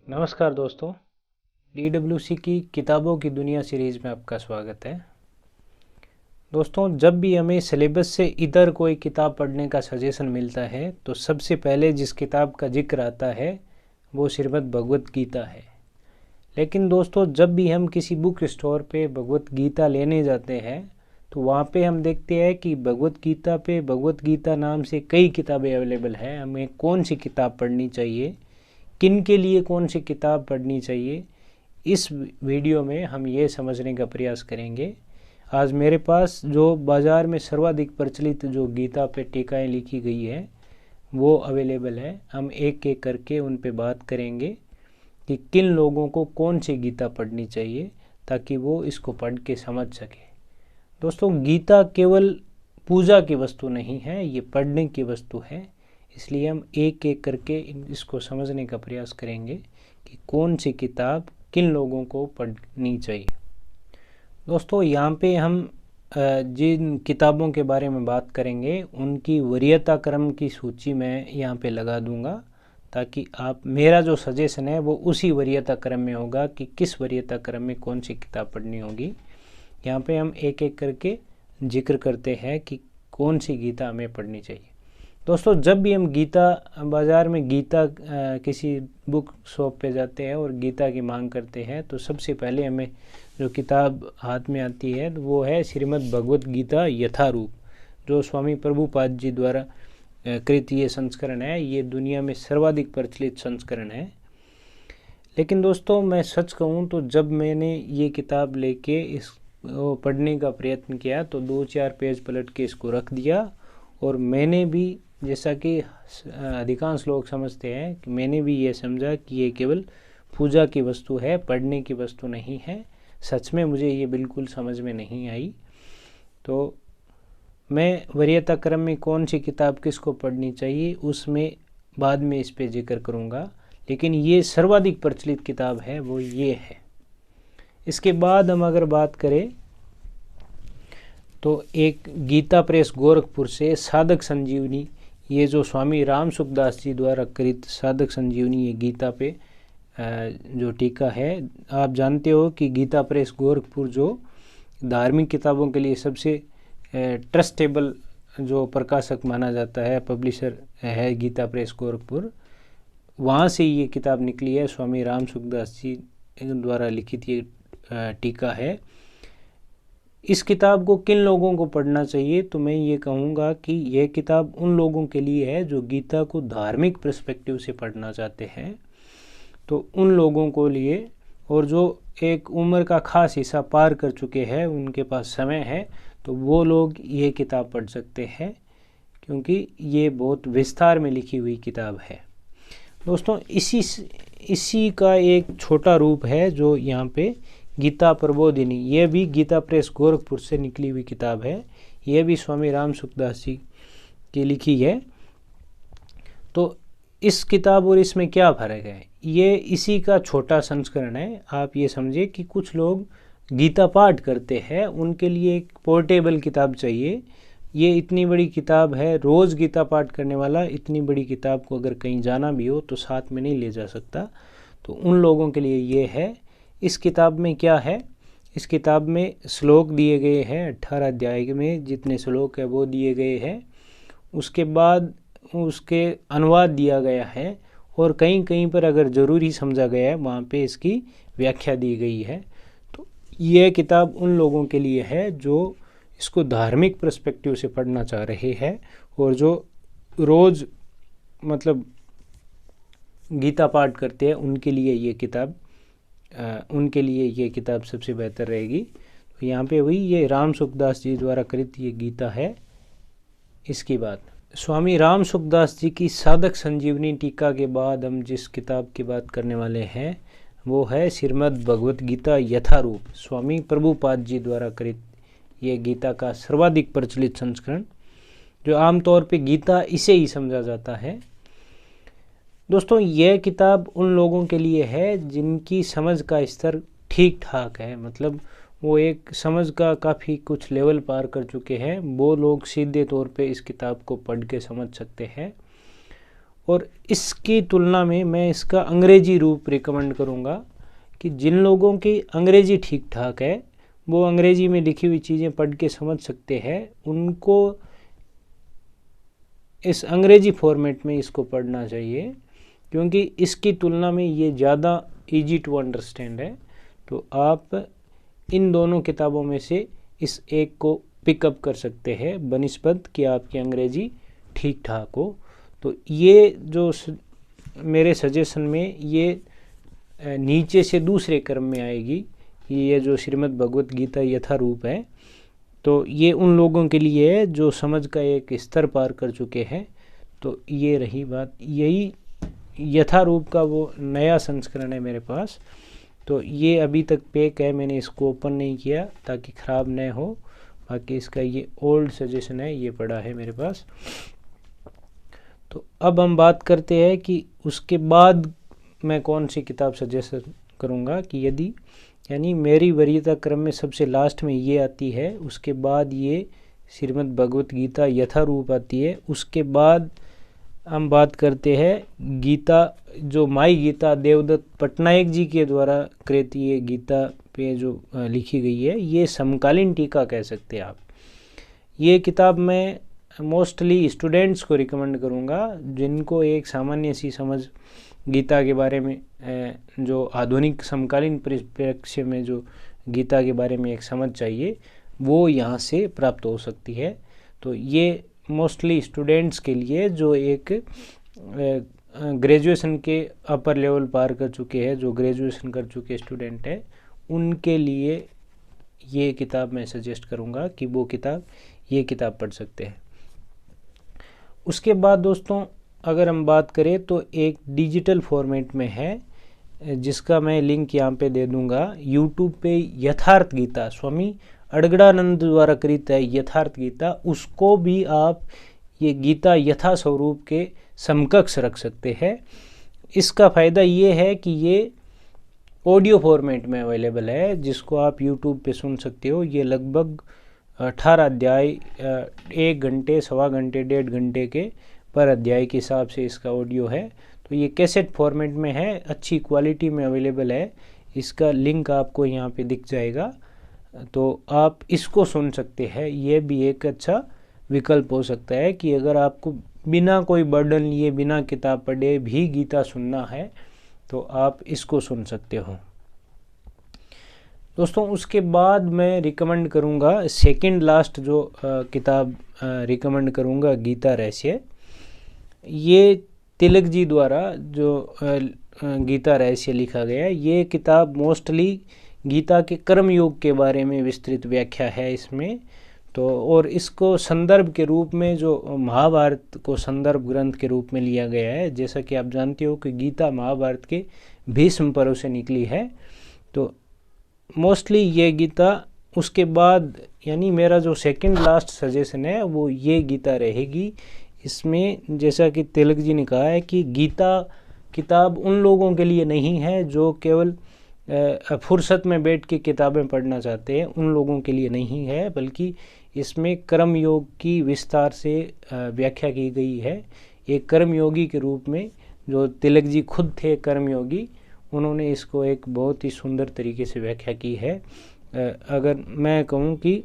नमस्कार दोस्तों, DWC की किताबों की दुनिया सीरीज़ में आपका स्वागत है। दोस्तों, जब भी हमें सिलेबस से इधर कोई किताब पढ़ने का सजेशन मिलता है तो सबसे पहले जिस किताब का जिक्र आता है वो श्रीमद् भगवत गीता है। लेकिन दोस्तों, जब भी हम किसी बुक स्टोर पे भगवत गीता लेने जाते हैं तो वहाँ पे हम देखते हैं कि भगवत गीता पे भगवत गीता नाम से कई किताबें अवेलेबल हैं। हमें कौन सी किताब पढ़नी चाहिए, किन के लिए कौन सी किताब पढ़नी चाहिए, इस वीडियो में हम ये समझने का प्रयास करेंगे। आज मेरे पास जो बाज़ार में सर्वाधिक प्रचलित जो गीता पे टीकाएँ लिखी गई है वो अवेलेबल है। हम एक एक करके उन पे बात करेंगे कि किन लोगों को कौन सी गीता पढ़नी चाहिए ताकि वो इसको पढ़ के समझ सके। दोस्तों, गीता केवल पूजा की वस्तु नहीं है, ये पढ़ने की वस्तु है। इसलिए हम एक एक करके इसको समझने का प्रयास करेंगे कि कौन सी किताब किन लोगों को पढ़नी चाहिए। दोस्तों, यहाँ पे हम जिन किताबों के बारे में बात करेंगे उनकी वरीयता क्रम की सूची मैं यहाँ पे लगा दूँगा ताकि मेरा जो सजेशन है वो उसी वरीयता क्रम में होगा कि किस वरीयता क्रम में कौन सी किताब पढ़नी होगी। यहाँ पे हम एक एक करके जिक्र करते हैं कि कौन सी गीता हमें पढ़नी चाहिए। दोस्तों, जब भी हम बाज़ार में गीता किसी बुक शॉप पे जाते हैं और गीता की मांग करते हैं तो सबसे पहले हमें जो किताब हाथ में आती है वो है श्रीमद् भगवत गीता यथारूप, जो स्वामी प्रभुपाद जी द्वारा कृत ये संस्करण है। ये दुनिया में सर्वाधिक प्रचलित संस्करण है। लेकिन दोस्तों, मैं सच कहूँ तो जब मैंने ये किताब लेके पढ़ने का प्रयत्न किया तो 2-4 पेज पलट के इसको रख दिया और मैंने भी, जैसा कि अधिकांश लोग समझते हैं, कि मैंने भी ये समझा कि ये केवल पूजा की वस्तु है, पढ़ने की वस्तु नहीं है। सच में मुझे ये बिल्कुल समझ में नहीं आई। तो मैं वरीयता क्रम में कौन सी किताब किसको पढ़नी चाहिए उसमें बाद में इस पे जिक्र करूँगा। लेकिन ये सर्वाधिक प्रचलित किताब है वो ये है। इसके बाद हम अगर बात करें तो एक गीता प्रेस गोरखपुर से साधक संजीवनी, ये जो स्वामी राम सुखदास जी द्वारा कृत साधक संजीवनी, ये गीता पे जो टीका है। आप जानते हो कि गीता प्रेस गोरखपुर जो धार्मिक किताबों के लिए सबसे ट्रस्टेबल जो प्रकाशक माना जाता है, पब्लिशर है गीता प्रेस गोरखपुर। वहाँ से ये किताब निकली है, स्वामी राम सुखदास जी द्वारा लिखित ये टीका है। इस किताब को किन लोगों को पढ़ना चाहिए, तो मैं ये कहूँगा कि यह किताब उन लोगों के लिए है जो गीता को धार्मिक पर्सपेक्टिव से पढ़ना चाहते हैं। तो उन लोगों को लिए, और जो एक उम्र का ख़ास हिस्सा पार कर चुके हैं, उनके पास समय है, तो वो लोग ये किताब पढ़ सकते हैं क्योंकि ये बहुत विस्तार में लिखी हुई किताब है। दोस्तों, इसी का एक छोटा रूप है जो यहाँ पे गीता प्रबोधिनी, ये भी गीता प्रेस गोरखपुर से निकली हुई किताब है। ये भी स्वामी राम सुखदास जी की लिखी है। तो इस किताब और इसमें क्या फ़र्क है, ये इसी का छोटा संस्करण है। आप ये समझिए कि कुछ लोग गीता पाठ करते हैं, उनके लिए एक पोर्टेबल किताब चाहिए। ये इतनी बड़ी किताब है, रोज़ गीता पाठ करने वाला इतनी बड़ी किताब को अगर कहीं जाना भी हो तो साथ में नहीं ले जा सकता। तो उन लोगों के लिए ये है। इस किताब में क्या है, इस किताब में श्लोक दिए गए हैं, 18 अध्याय में जितने श्लोक है वो दिए गए हैं। उसके बाद उसके अनुवाद दिया गया है और कहीं कहीं पर अगर ज़रूरी समझा गया है वहाँ पे इसकी व्याख्या दी गई है। तो ये किताब उन लोगों के लिए है जो इसको धार्मिक पर्सपेक्टिव से पढ़ना चाह रहे हैं और जो रोज़ मतलब गीता पाठ करते हैं उनके लिए ये किताब सबसे बेहतर रहेगी। तो यहाँ पे वही ये राम सुखदास जी द्वारा कृत ये गीता है। इसकी बात स्वामी राम सुखदास जी की साधक संजीवनी टीका के बाद हम जिस किताब की बात करने वाले हैं वो है श्रीमद् भगवत गीता यथारूप, स्वामी प्रभुपाद जी द्वारा कृत ये गीता का सर्वाधिक प्रचलित संस्करण, जो आमतौर पे गीता इसे ही समझा जाता है। दोस्तों, यह किताब उन लोगों के लिए है जिनकी समझ का स्तर ठीक ठाक है, मतलब वो एक समझ का काफ़ी कुछ लेवल पार कर चुके हैं। वो लोग सीधे तौर पे इस किताब को पढ़ के समझ सकते हैं। और इसकी तुलना में मैं इसका अंग्रेजी रूप रिकमेंड करूँगा कि जिन लोगों की अंग्रेजी ठीक ठाक है, वो अंग्रेजी में लिखी हुई चीज़ें पढ़ के समझ सकते हैं, उनको इस अंग्रेजी फॉर्मेट में इसको पढ़ना चाहिए, क्योंकि इसकी तुलना में ये ज़्यादा इजी टू अंडरस्टैंड है। तो आप इन दोनों किताबों में से इस एक को पिकअप कर सकते हैं बनिस्बत कि आपकी अंग्रेजी ठीक ठाक हो। तो ये जो मेरे सजेशन में ये नीचे से दूसरे क्रम में आएगी, ये जो श्रीमद् भगवत गीता यथारूप है, तो ये उन लोगों के लिए है जो समझ का एक स्तर पार कर चुके हैं। तो ये रही बात, यही यथारूप का वो नया संस्करण है मेरे पास। तो ये अभी तक पैक है, मैंने इसको ओपन नहीं किया ताकि ख़राब न हो। बाकी इसका ये ओल्ड सजेशन है, ये पड़ा है मेरे पास। तो अब हम बात करते हैं कि उसके बाद मैं कौन सी किताब सजेस्ट करूँगा, कि यदि यानी मेरी वरीयता क्रम में सबसे लास्ट में ये आती है, उसके बाद ये श्रीमद् भगवत गीता यथारूप आती है। उसके बाद हम बात करते हैं गीता, जो माई गीता देवदत्त पटनायक जी के द्वारा कृत ये गीता पे जो लिखी गई है, ये समकालीन टीका कह सकते हैं आप। ये किताब मैं मोस्टली स्टूडेंट्स को रिकमेंड करूँगा जिनको एक सामान्य सी समझ गीता के बारे में, जो आधुनिक समकालीन परिप्रेक्ष्य में जो गीता के बारे में एक समझ चाहिए, वो यहाँ से प्राप्त हो सकती है। तो ये मोस्टली स्टूडेंट्स के लिए जो एक ग्रेजुएशन के अपर लेवल पार कर चुके हैं, जो ग्रेजुएशन कर चुके स्टूडेंट हैं, उनके लिए ये किताब मैं सजेस्ट करूँगा कि वो ये किताब पढ़ सकते हैं। उसके बाद दोस्तों अगर हम बात करें तो एक डिजिटल फॉर्मेट में है, जिसका मैं लिंक यहाँ पे दे दूँगा यूट्यूब पे, यथार्थ गीता, स्वामी अड़गड़ानंद द्वारा कृत है यथार्थ गीता। उसको भी आप ये गीता यथा स्वरूप के समकक्ष रख सकते हैं। इसका फ़ायदा ये है कि ये ऑडियो फॉर्मेट में अवेलेबल है, जिसको आप यूट्यूब पे सुन सकते हो। ये लगभग 18 अध्याय 1 घंटे, सवा घंटे, 1.5 घंटे के पर अध्याय के हिसाब से इसका ऑडियो है। तो ये कैसेट फॉर्मेट में है, अच्छी क्वालिटी में अवेलेबल है। इसका लिंक आपको यहाँ पे दिख जाएगा, तो आप इसको सुन सकते हैं। ये भी एक अच्छा विकल्प हो सकता है कि अगर आपको बिना कोई बर्डन लिए, बिना किताब पढ़े भी गीता सुनना है, तो आप इसको सुन सकते हो। दोस्तों उसके बाद मैं रिकमेंड करूँगा सेकंड लास्ट जो किताब रिकमेंड करूँगा, गीता रहस्य। ये तिलक जी द्वारा जो गीता रहस्य लिखा गया है, ये किताब मोस्टली गीता के कर्म योग के बारे में विस्तृत व्याख्या है इसमें। तो और इसको संदर्भ के रूप में, जो महाभारत को संदर्भ ग्रंथ के रूप में लिया गया है। जैसा कि आप जानते हो कि गीता महाभारत के भीष्म पर्व से निकली है। तो मोस्टली ये गीता, उसके बाद यानी मेरा जो सेकंड लास्ट सजेशन है वो ये गीता रहेगी। इसमें जैसा कि तिलक जी ने कहा है कि गीता किताब उन लोगों के लिए नहीं है जो केवल फुर्सत में बैठ के किताबें पढ़ना चाहते हैं, उन लोगों के लिए नहीं है, बल्कि इसमें कर्म योग की विस्तार से व्याख्या की गई है। एक कर्म योगी के रूप में, जो तिलक जी खुद थे कर्म योगी, उन्होंने इसको एक बहुत ही सुंदर तरीके से व्याख्या की है। अगर मैं कहूँ कि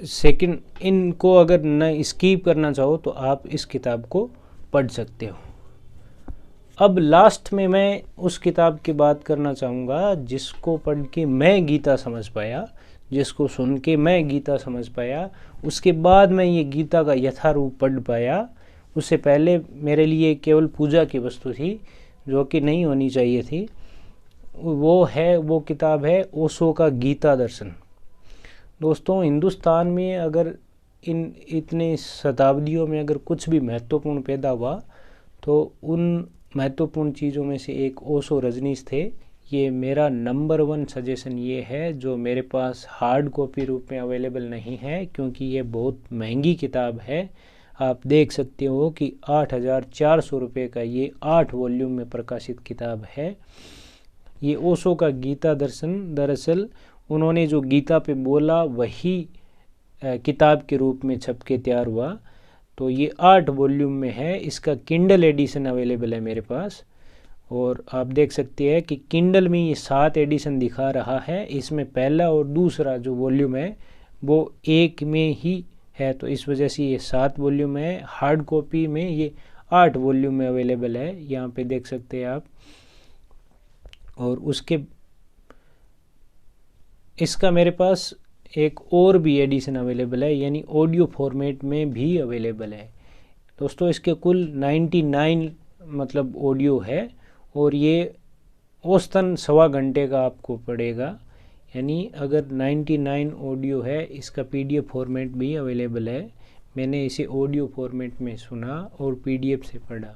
सेकंड, इनको अगर न स्किप करना चाहो तो आप इस किताब को पढ़ सकते हो। अब लास्ट में मैं उस किताब की बात करना चाहूँगा जिसको पढ़ के मैं गीता समझ पाया, जिसको सुन के मैं गीता समझ पाया, उसके बाद मैं ये गीता का यथारूप पढ़ पाया। उससे पहले मेरे लिए केवल पूजा की वस्तु थी, जो कि नहीं होनी चाहिए थी। वो किताब है ओशो का गीता दर्शन। दोस्तों हिंदुस्तान में अगर इन इतने शताब्दियों में अगर कुछ भी महत्वपूर्ण पैदा हुआ, तो उन महत्वपूर्ण चीज़ों में से एक ओशो रजनीश थे। ये मेरा नंबर 1 सजेशन ये है, जो मेरे पास हार्ड कॉपी रूप में अवेलेबल नहीं है, क्योंकि ये बहुत महंगी किताब है। आप देख सकते हो कि 8,400 रुपये का ये 8 वॉल्यूम में प्रकाशित किताब है। ये ओशो का गीता दर्शन, दरअसल उन्होंने जो गीता पे बोला वही किताब के रूप में छप के तैयार हुआ। तो ये 8 वॉल्यूम में है। इसका किंडल एडिशन अवेलेबल है मेरे पास, और आप देख सकते हैं कि किंडल में ये 7 एडिशन दिखा रहा है। इसमें पहला और दूसरा जो वॉल्यूम है वो एक में ही है, तो इस वजह से ये 7 वॉल्यूम है। हार्ड कॉपी में ये 8 वॉल्यूम में अवेलेबल है, यहाँ पे देख सकते हैं आप। और उसके इसका मेरे पास एक और भी एडिशन अवेलेबल है, यानी ऑडियो फॉर्मेट में भी अवेलेबल है। दोस्तों इसके कुल 99 मतलब ऑडियो है, और ये औसतन 1.25 घंटे का आपको पड़ेगा। यानी अगर 99 ऑडियो है, इसका PDF फॉर्मेट भी अवेलेबल है। मैंने इसे ऑडियो फॉर्मेट में सुना और PDF से पढ़ा।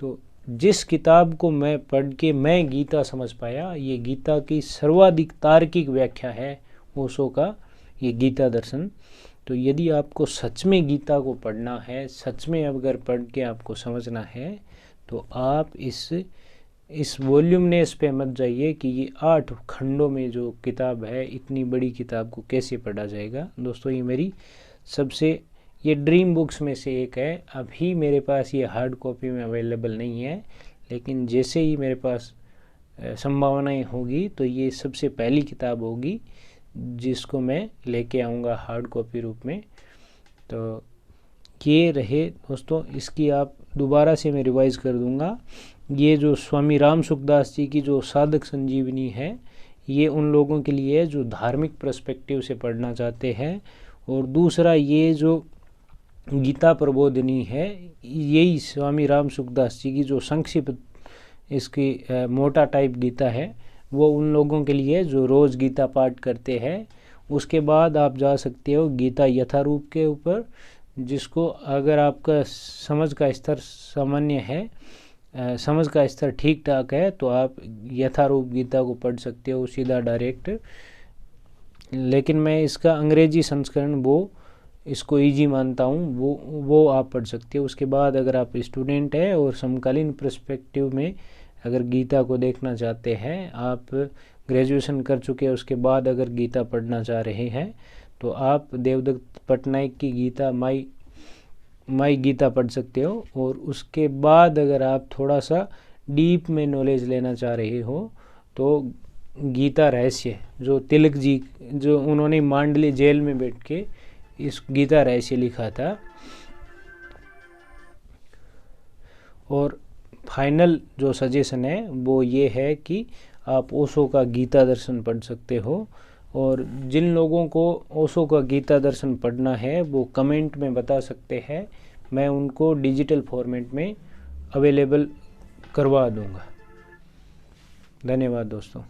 तो जिस किताब को मैं पढ़ के मैं गीता समझ पाया, ये गीता की सर्वाधिक तार्किक व्याख्या है ओशो का, ये गीता दर्शन। तो यदि आपको सच में गीता को पढ़ना है, सच में अगर पढ़ के आपको समझना है, तो आप इस वॉल्यूमनेस पे मत जाइए कि ये 8 खंडों में जो किताब है, इतनी बड़ी किताब को कैसे पढ़ा जाएगा। दोस्तों ये मेरी सबसे ये ड्रीम बुक्स में से एक है। अभी मेरे पास ये हार्ड कॉपी में अवेलेबल नहीं है, लेकिन जैसे ही मेरे पास संभावनाएं होगी तो ये सबसे पहली किताब होगी जिसको मैं लेके आऊँगा हार्ड कॉपी रूप में। तो ये रहे दोस्तों, इसकी आप दोबारा से मैं रिवाइज़ कर दूँगा। ये जो स्वामी राम सुखदास जी की जो साधक संजीवनी है, ये उन लोगों के लिए है जो धार्मिक पर्सपेक्टिव से पढ़ना चाहते हैं। और दूसरा ये जो गीता प्रबोधिनी है, यही स्वामी राम सुखदास जी की जो संक्षिप्त इसकी मोटा टाइप गीता है, वो उन लोगों के लिए जो रोज़ गीता पाठ करते हैं। उसके बाद आप जा सकते हो गीता यथारूप के ऊपर, जिसको अगर आपका समझ का स्तर सामान्य है, समझ का स्तर ठीक ठाक है, तो आप यथारूप गीता को पढ़ सकते हो सीधा डायरेक्ट। लेकिन मैं इसका अंग्रेजी संस्करण वो इसको इजी मानता हूँ, वो आप पढ़ सकते हो। उसके बाद अगर आप स्टूडेंट हैं और समकालीन पर्सपेक्टिव में अगर गीता को देखना चाहते हैं, आप ग्रेजुएशन कर चुके हैं, उसके बाद अगर गीता पढ़ना चाह रहे हैं, तो आप देवदत्त पटनायक की गीता माई गीता पढ़ सकते हो। और उसके बाद अगर आप थोड़ा सा डीप में नॉलेज लेना चाह रहे हो, तो गीता रहस्य जो तिलक जी, जो उन्होंने मांडली जेल में बैठ के इस गीता रहस्य लिखा था। और फाइनल जो सजेशन है वो ये है कि आप ओशो का गीता दर्शन पढ़ सकते हो। और जिन लोगों को ओशो का गीता दर्शन पढ़ना है वो कमेंट में बता सकते हैं, मैं उनको डिजिटल फॉर्मेट में अवेलेबल करवा दूंगा। धन्यवाद दोस्तों।